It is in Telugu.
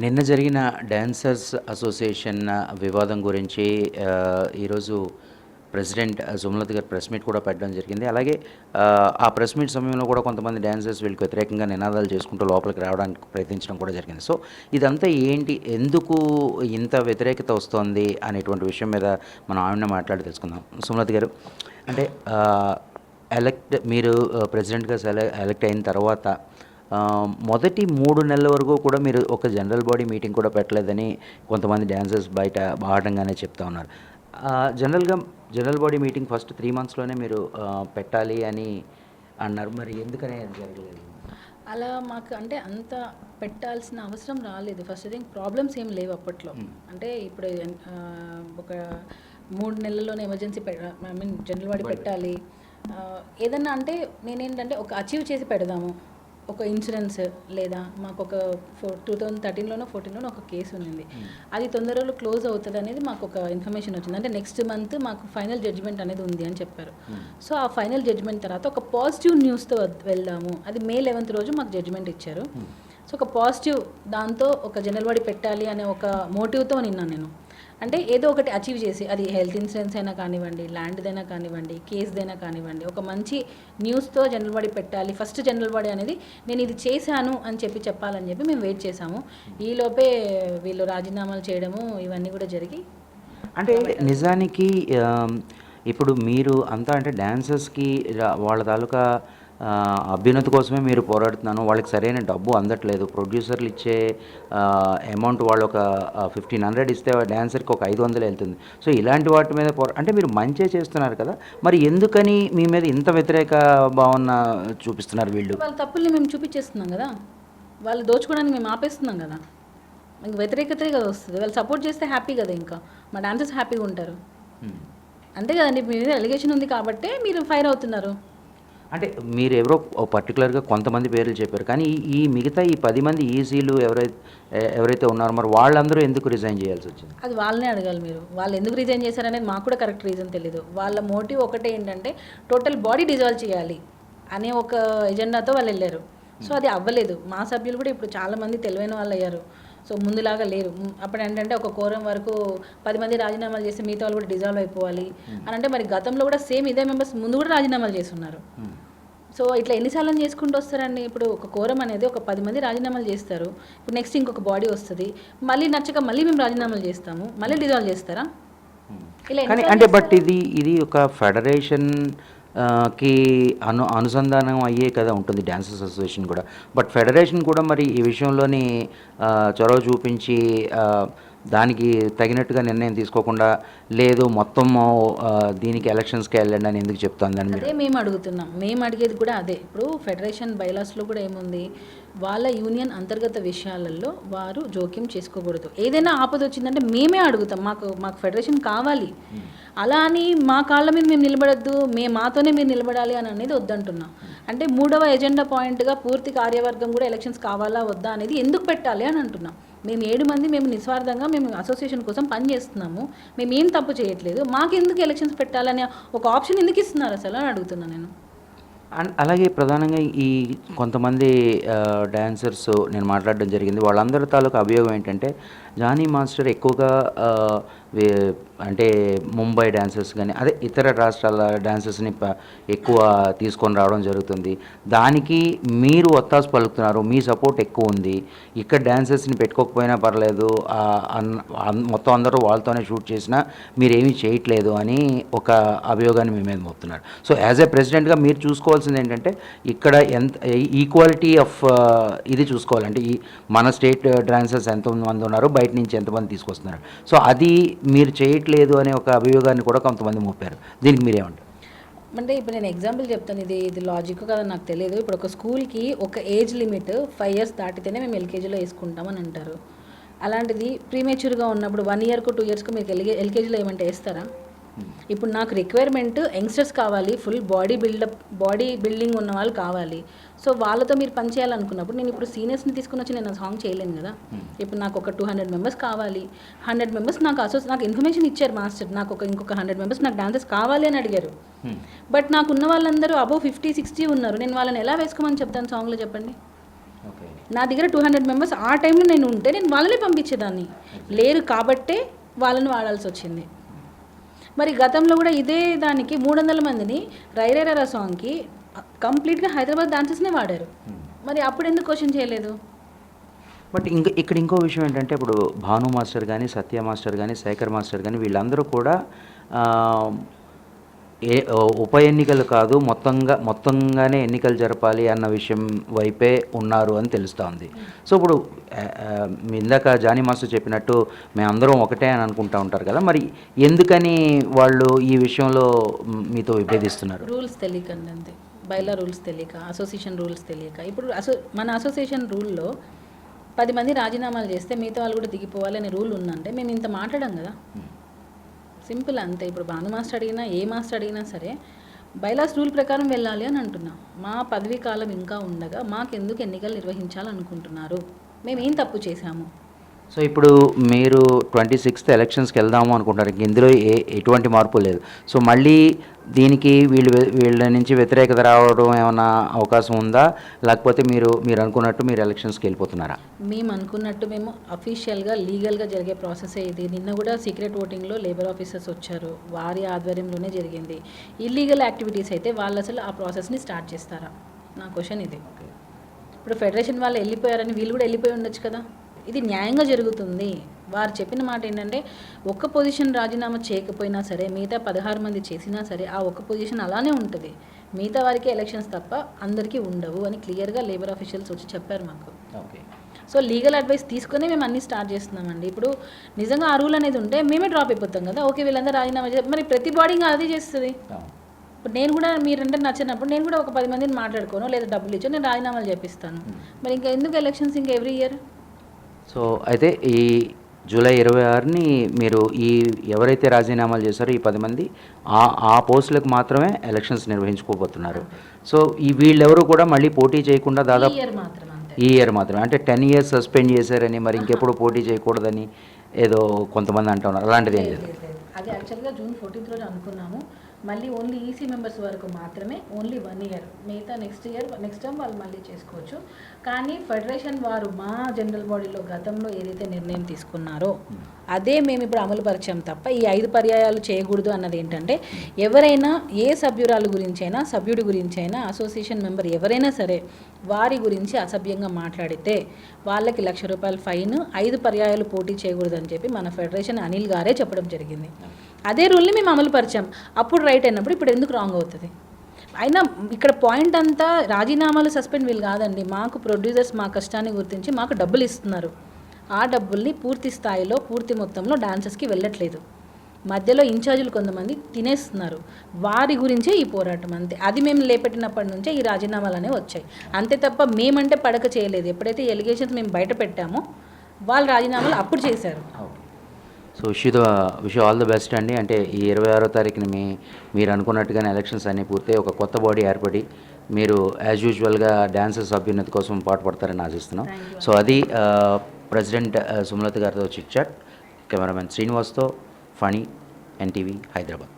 నిన్న జరిగిన డాన్సర్స్ అసోసియేషన్ వివాదం గురించి ఈరోజు ప్రెసిడెంట్ సుమలత గారు ప్రెస్ మీట్ కూడా పెట్టడం జరిగింది. అలాగే ఆ ప్రెస్ మీట్ సమయంలో కూడా కొంతమంది డాన్సర్స్ వీళ్ళకి వ్యతిరేకంగా నినాదాలు చేసుకుంటూ లోపలికి రావడానికి ప్రయత్నించడం కూడా జరిగింది. సో ఇదంతా ఏంటి, ఎందుకు ఇంత వ్యతిరేకత వస్తోంది అనేటువంటి విషయం మీద మనం ఆవిడనే మాట్లాడి తెలుసుకుందాం. సుమలత గారు, అంటే మీరు ప్రెసిడెంట్గా ఎలక్ట్ అయిన తర్వాత మొదటి 3 నెలల వరకు కూడా మీరు ఒక జనరల్ బాడీ మీటింగ్ కూడా పెట్టలేదని కొంతమంది డాన్సర్స్ బయట బాహటంగానే చెప్తా ఉన్నారు. జనరల్ బాడీ మీటింగ్ ఫస్ట్ 3 మంత్స్లోనే మీరు పెట్టాలి అని అన్నారు. మరి ఎందుకని అది జరగలేదు? అలా మాకు అంటే అంత పెట్టాల్సిన అవసరం రాలేదు. ఫస్ట్ థింగ్ ప్రాబ్లమ్స్ ఏం లేవు అప్పట్లో. అంటే ఇప్పుడు ఒక 3 నెలల్లోనే emergency I mean general body పెట్టాలి. ఏదన్నా అంటే నేనేంటంటే ఒక అచీవ్ చేసి పెడదాము, ఒక ఇన్సూరెన్స్ లేదా మాకు ఒక 2013లోనో 14లోనో ఒక కేసు ఉంది, అది తొందరలో క్లోజ్ అవుతుంది అనేది మాకు ఒక ఇన్ఫర్మేషన్ వచ్చింది. అంటే నెక్స్ట్ మంత్ మాకు ఫైనల్ జడ్జిమెంట్ అనేది ఉంది అని చెప్పారు. సో ఆ ఫైనల్ జడ్జిమెంట్ తర్వాత ఒక పాజిటివ్ న్యూస్తో వెళ్దాము, అది May 11th రోజు మాకు జడ్జిమెంట్ ఇచ్చారు. సో ఒక పాజిటివ్ దాంతో ఒక జనరల్ బాడీ పెట్టాలి అనే ఒక మోటివ్తో నిన్నాను నేను. అంటే ఏదో ఒకటి అచీవ్ చేసి, అది హెల్త్ ఇన్సూరెన్స్ అయినా కానివ్వండి, ల్యాండ్దైనా కానివ్వండి, కేసుదైనా కానివ్వండి, ఒక మంచి న్యూస్తో జనరల్ బాడీ పెట్టాలి, ఫస్ట్ జనరల్ బాడీ అనేది నేను ఇది చేశాను అని చెప్పాలని చెప్పి మేము వెయిట్ చేసాము. ఈలోపే వీళ్ళు రాజీనామాలు చేయడము ఇవన్నీ కూడా జరిగి, అంటే నిజానికి ఇప్పుడు మీరు అంతా అంటే డాన్సర్స్కి వాళ్ళ తాలూకా అభ్యున్నతి కోసమే మీరు పోరాడుతున్నాను, వాళ్ళకి సరైన డబ్బు అందట్లేదు, ప్రొడ్యూసర్లు ఇచ్చే అమౌంట్ వాళ్ళు ఒక 1500 ఇస్తే డాన్సర్కి ఒక 500 వెళ్తుంది. సో ఇలాంటి వాటి మీద అంటే మీరు మంచే చేస్తున్నారు కదా, మరి ఎందుకని మీ మీద ఇంత వ్యతిరేక భావన చూపిస్తున్నారు? వాళ్ళ తప్పుల్ని మేము చూపించేస్తున్నాం కదా, వాళ్ళు దోచుకోవడానికి మేము ఆపేస్తున్నాం కదా, ఇంక వ్యతిరేకతే కదా వస్తుంది. వాళ్ళు సపోర్ట్ చేస్తే హ్యాపీ కదా, ఇంకా మా డాన్సర్స్ హ్యాపీగా ఉంటారు. అంతే కదండి, మీ మీద ఎలిగేషన్ ఉంది కాబట్టే మీరు ఫైర్ అవుతున్నారు. అంటే మీరు ఎవరో పర్టికులర్గా కొంతమంది పేర్లు చెప్పారు, కానీ ఈ మిగతా ఈ 10 మంది ఈసీలు ఎవరైతే ఉన్నారో మరి వాళ్ళందరూ ఎందుకు రిజైన్ చేయాల్సి వచ్చింది? అది వాళ్ళనే అడగాలి మీరు. వాళ్ళు ఎందుకు రిజైన్ చేశారనేది మాకు కూడా కరెక్ట్ రీజన్ తెలీదు. వాళ్ళ మోటివ్ ఒకటే ఏంటంటే టోటల్ బాడీ డిజాల్వ్ చేయాలి అనే ఒక ఎజెండాతో వాళ్ళు వెళ్ళారు. సో అది అవ్వలేదు. మా సభ్యులు కూడా ఇప్పుడు చాలామంది తెలివైన వాళ్ళు అయ్యారు. సో ముందులాగా లేరు. అప్పుడు ఏంటంటే ఒక కోరం వరకు 10 మంది రాజీనామాలు చేసి మిగతా వాళ్ళు కూడా డిజాల్వ్ అయిపోవాలి అని అంటే, మరి గతంలో కూడా సేమ్ ఇదే మెంబర్స్ ముందు కూడా రాజీనామాలు చేస్తున్నారు. సో ఇట్లా ఎన్నిసార్లు చేసుకుంటూ వస్తారండి? ఇప్పుడు ఒక కోరం అనేది ఒక 10 మంది రాజీనామాలు చేస్తారు, ఇప్పుడు నెక్స్ట్ ఇంకొక బాడీ వస్తుంది, మళ్ళీ నచ్చక మళ్ళీ మేము రాజీనామాలు చేస్తాము, మళ్ళీ డిజాల్వ్ చేస్తారా? ఇలా అంటే బట్ ఇది ఒక ఫెడరేషన్ కి అనుసంధానం అయ్యే కదా ఉంటుంది డాన్సర్స్ అసోసియేషన్ కూడా. బట్ ఫెడరేషన్ కూడా మరి ఈ విషయంలోని చొరవ చూపించి దానికి తగినట్టుగా నిర్ణయం తీసుకోకుండా, లేదు మొత్తం దీనికి ఎలక్షన్స్కి వెళ్ళండి అని ఎందుకు చెప్తుందని అదే మేము అడుగుతున్నాం. మేము అడిగేది కూడా అదే. ఇప్పుడు ఫెడరేషన్ బైలాస్లో కూడా ఏముంది, వాళ్ళ యూనియన్ అంతర్గత విషయాలలో వారు జోక్యం చేసుకోకూడదు. ఏదైనా ఆపద వచ్చిందంటే మేమే అడుగుతాం, మాకు ఫెడరేషన్ కావాలి. అలా అని మా కాళ్ళ మీద మేము నిలబడద్దు, మాతోనే మీరు నిలబడాలి అని అనేది వద్దంటున్నాం. అంటే 3వ ఎజెండా పాయింట్గా పూర్తి కార్యవర్గం కూడా ఎలక్షన్స్ కావాలా వద్దా అనేది ఎందుకు పెట్టాలి అని అంటున్నాం. మేము 7 మంది మేము నిస్వార్థంగా మేము అసోసియేషన్ కోసం పనిచేస్తున్నాము, మేము ఏం తప్పు చేయట్లేదు, మాకెందుకు ఎలక్షన్స్ పెట్టాలని ఒక ఆప్షన్ ఎందుకు ఇస్తున్నారు అసలు అని అడుగుతున్నాను నేను. అలాగే ప్రధానంగా ఈ కొంతమంది డాన్సర్స్ నేను మాట్లాడడం జరిగింది, వాళ్ళందరి తాలూకు అభియోగం ఏంటంటే జానీ మాస్టర్ ఎక్కువగా అంటే ముంబై డాన్సర్స్ కానీ అదే ఇతర రాష్ట్రాల డాన్సర్స్ని ఎక్కువ తీసుకొని రావడం జరుగుతుంది. దానికి మీరు ఒత్తాసు పలుకుతున్నారు, మీ సపోర్ట్ ఎక్కువ ఉంది, ఇక్కడ డాన్సర్స్ని పెట్టుకోకపోయినా పర్లేదు, మొత్తం అందరూ వాళ్ళతోనే షూట్ చేసినా మీరేమీ చేయట్లేదు అని ఒక అభియోగాన్ని మీ మీద మోపుతున్నారు. సో యాజ్ ఏ ప్రెసిడెంట్గా మీరు చూసుకోవాల్సింది ఏంటంటే ఇక్కడ ఎంత ఈక్వాలిటీ ఆఫ్ ఇది చూసుకోవాలంటే ఈ మన స్టేట్ డాన్సర్స్ ఎంతమంది ఉన్నారు, బయట నుంచి ఎంతమంది తీసుకొస్తున్నారు. సో అది మీరు చేయట్లేదు అనే ఒక అభియోగాన్ని కూడా కొంతమంది మోపారు. దీనికి మీరేమంటారు? అంటే ఇప్పుడు నేను ఎగ్జాంపుల్ చెప్తాను, ఇది లాజిక్ కదా నాకు తెలియదు. ఇప్పుడు ఒక స్కూల్కి ఒక ఏజ్ లిమిట్ 5 years దాటితేనే మేము ఎల్కేజీలో వేసుకుంటామని అంటారు. అలాంటిది ప్రీమేచ్యూర్గా ఉన్నప్పుడు 1 yearకు 2 yearsకు మీకు ఎల్కేజీలో ఏమంటే వేస్తారా? ఇప్పుడు నాకు రిక్వైర్మెంట్ యంగ్స్టర్స్ కావాలి, ఫుల్ బాడీ బిల్డింగ్ ఉన్న వాళ్ళు కావాలి. సో వాళ్ళతో మీరు పని చేయాలనుకున్నప్పుడు నేను ఇప్పుడు సీనియర్స్ని తీసుకుని వచ్చి నేను సాంగ్ చేయలేను కదా. ఇప్పుడు నాకు ఒక 200 members కావాలి, 100 members నాకు ఇన్ఫర్మేషన్ ఇచ్చారు మాస్టర్, నాకు ఇంకొక 100 members నాకు డాన్సర్స్ కావాలి అని అడిగారు. బట్ నాకు ఉన్న వాళ్ళందరూ అబోవ్ 50-60 ఉన్నారు, నేను వాళ్ళని ఎలా వేసుకోమని చెప్తాను సాంగ్లో చెప్పండి? ఓకే. నా దగ్గర 200 మెంబర్స్ ఆ టైంలో నేను ఉంటే నేను వాళ్ళని పంపించేదాన్ని, లేరు కాబట్టే వాళ్ళని వాడాల్సి వచ్చింది. మరి గతంలో కూడా ఇదే దానికి 300 మందిని రైరేరా సాంగ్కి కంప్లీట్గా హైదరాబాద్ డాన్సెస్నే వాడారు. మరి అప్పుడు ఎందుకు క్వశ్చన్ చేయలేదు? బట్ ఇక్కడ ఇంకో విషయం ఏంటంటే ఇప్పుడు భాను మాస్టర్ కానీ, సత్య మాస్టర్ కానీ, శేఖర్ మాస్టర్ కానీ వీళ్ళందరూ కూడా ఆ, ఉప ఎన్నికలు కాదు మొత్తంగానే ఎన్నికలు జరపాలి అన్న విషయం వైపే ఉన్నారు అని తెలుస్తోంది. సో ఇప్పుడు ఇందాక జానీ మాస్టర్ చెప్పినట్టు మేమందరం ఒకటే అని అనుకుంటా ఉంటారు కదా, మరి ఎందుకని వాళ్ళు ఈ విషయంలో మీతో విభేదిస్తున్నారు? రూల్స్ తెలియకండి అంతే, బైలా రూల్స్ తెలియక, అసోసియేషన్ రూల్స్ తెలియక. ఇప్పుడు మన అసోసియేషన్ రూల్లో 10 మంది రాజీనామాలు చేస్తే మిగతా వాళ్ళు కూడా దిగిపోవాలి అనే రూల్ ఉందంటే మేము ఇంత మాట్లాడాం కదా, సింపుల్ అంతే. ఇప్పుడు భాను మాస్టర్ అడిగినా ఏ మాస్టర్ అడిగినా సరే బైలాస్ రూల్ ప్రకారం వెళ్ళాలి అని అంటున్నాం. మా పదవీ కాలం ఇంకా ఉండగా మాకెందుకు ఎన్నికలు నిర్వహించాలనుకుంటున్నారు? మేమేం తప్పు చేశాము? సో ఇప్పుడు మీరు 26th ఎలక్షన్స్కి వెళ్దాము అనుకుంటారు, ఇందులో ఎటువంటి మార్పు లేదు. సో మళ్ళీ దీనికి వీళ్ళ నుంచి వ్యతిరేకత రావడం ఏమైనా అవకాశం ఉందా, లేకపోతే మీరు అనుకున్నట్టు మీరు ఎలక్షన్స్కి వెళ్ళిపోతున్నారా? మేము అనుకున్నట్టు మేము అఫీషియల్గా లీగల్గా జరిగే ప్రాసెసే ఇది. నిన్న కూడా సీక్రెట్ ఓటింగ్లో లేబర్ ఆఫీసర్స్ వచ్చారు, వారి ఆధ్వర్యంలోనే జరిగింది. ఇల్లీగల్ యాక్టివిటీస్ అయితే వాళ్ళు అసలు ఆ ప్రాసెస్ని స్టార్ట్ చేస్తారా? నా క్వశ్చన్ ఇది. ఇప్పుడు ఫెడరేషన్ వాళ్ళు వెళ్ళిపోయారని వీళ్ళు కూడా వెళ్ళిపోయి ఉండొచ్చు కదా. ఇది న్యాయంగా జరుగుతుంది. వారు చెప్పిన మాట ఏంటంటే ఒక్క పొజిషన్ రాజీనామా చేయకపోయినా సరే మిగతా 16 మంది చేసినా సరే ఆ ఒక్క పొజిషన్ అలానే ఉంటుంది, మిగతా వారికి ఎలక్షన్స్ తప్ప అందరికీ ఉండవు అని క్లియర్గా లేబర్ ఆఫీషియల్స్ వచ్చి చెప్పారు మాకు. ఓకే. సో లీగల్ అడ్వైస్ తీసుకునే మేము అన్నీ స్టార్ట్ చేస్తున్నామండి. ఇప్పుడు నిజంగా ఆ రూల్ అనేది ఉంటే మేమే డ్రాప్ అయిపోతాం కదా. ఓకే వీళ్ళందరూ రాజీనామా చేస్తారు, మరి ప్రతి బాడీ అదే చేస్తుంది. ఇప్పుడు నేను కూడా మీరంటే నచ్చినప్పుడు నేను కూడా ఒక 10 మందిని మాట్లాడుకోను లేదా డబ్బులు ఇచ్చి నేను రాజీనామాలు చేపిస్తాను. మరి ఇంకా ఎందుకు ఎలక్షన్స్ ఇంకా ఎవ్రీ ఇయర్? సో అయితే ఈ జూలై 26ని మీరు ఎవరైతే రాజీనామాలు చేశారో ఈ 10 మంది ఆ పోస్టులకు మాత్రమే ఎలక్షన్స్ నిర్వహించుకోబోతున్నారు. సో వీళ్ళెవరూ కూడా మళ్ళీ పోటీ చేయకుండా దాదాపు ఈ ఇయర్ మాత్రమే, అంటే 10 years సస్పెండ్ చేశారని మరి ఇంకెప్పుడు పోటీ చేయకూడదని ఏదో కొంతమంది అంటున్నారు, అలాంటిది ఏం లేదు. అది యాక్చువల్గా June 14th రోజు అనుకున్నాము. మళ్ళీ ఓన్లీ ఈసీ మెంబర్స్ వరకు మాత్రమే, ఓన్లీ 1 year. మిగతా నెక్స్ట్ టైం వాళ్ళు మళ్ళీ చేసుకోవచ్చు. కానీ ఫెడరేషన్ వారు మా జనరల్ బాడీలో గతంలో ఏదైతే నిర్ణయం తీసుకున్నారో అదే మేము ఇప్పుడు అమలు పరిచాం తప్ప ఈ 5 పర్యాయాలు చేయకూడదు అన్నది ఏంటంటే, ఎవరైనా ఏ సభ్యురాలు గురించైనా సభ్యుడి గురించైనా అసోసియేషన్ మెంబర్ ఎవరైనా సరే వారి గురించి అసభ్యంగా మాట్లాడితే వాళ్ళకి ₹1,00,000 ఫైన్, 5 పర్యాయాలు పోటీ చేయకూడదని చెప్పి మన ఫెడరేషన్ అనిల్ గారే చెప్పడం జరిగింది. అదే రూల్ని మేము అమలు పరిచాం. అప్పుడు రైట్ అయినప్పుడు ఇప్పుడు ఎందుకు రాంగ్ అవుతుంది? అయినా ఇక్కడ పాయింట్ అంతా రాజీనామాలు సస్పెండ్ వీళ్ళు కాదండి. మాకు ప్రొడ్యూసర్స్ మా కష్టాన్ని గుర్తించి మాకు డబ్బులు ఇస్తున్నారు. ఆ డబ్బుల్ని పూర్తి స్థాయిలో పూర్తి మొత్తంలో డాన్సర్స్కి వెళ్ళట్లేదు. మధ్యలో ఇన్ఛార్జీలు కొంతమంది తినేస్తున్నారు. వారి గురించే ఈ పోరాటం అంతే. అది మేము లేపెట్టినప్పటి నుంచే ఈ రాజీనామాలు అనేవి వచ్చాయి అంతే తప్ప మేమంటే పడక చేయలేదు. ఎప్పుడైతే ఎలిగేషన్స్ మేము బయట పెట్టామో వాళ్ళు రాజీనామాలు అప్పుడు చేశారు. So wish all the best అండి. అంటే ఈ 26వ తారీఖున మీరు అనుకున్నట్టుగానే ఎలక్షన్స్ అన్నీ పూర్తయి ఒక కొత్త బాడీ ఏర్పడి మీరు యాజ్ యూజువల్గా డాన్సర్స్ అభ్యున్నతి కోసం పాటుపడతారని ఆశిస్తున్నాం. సో అది ప్రెసిడెంట్ సుమలత గారితో చిట్ చాట్. కెమెరామెన్ శ్రీనివాస్తో ఫణి, NTV హైదరాబాద్.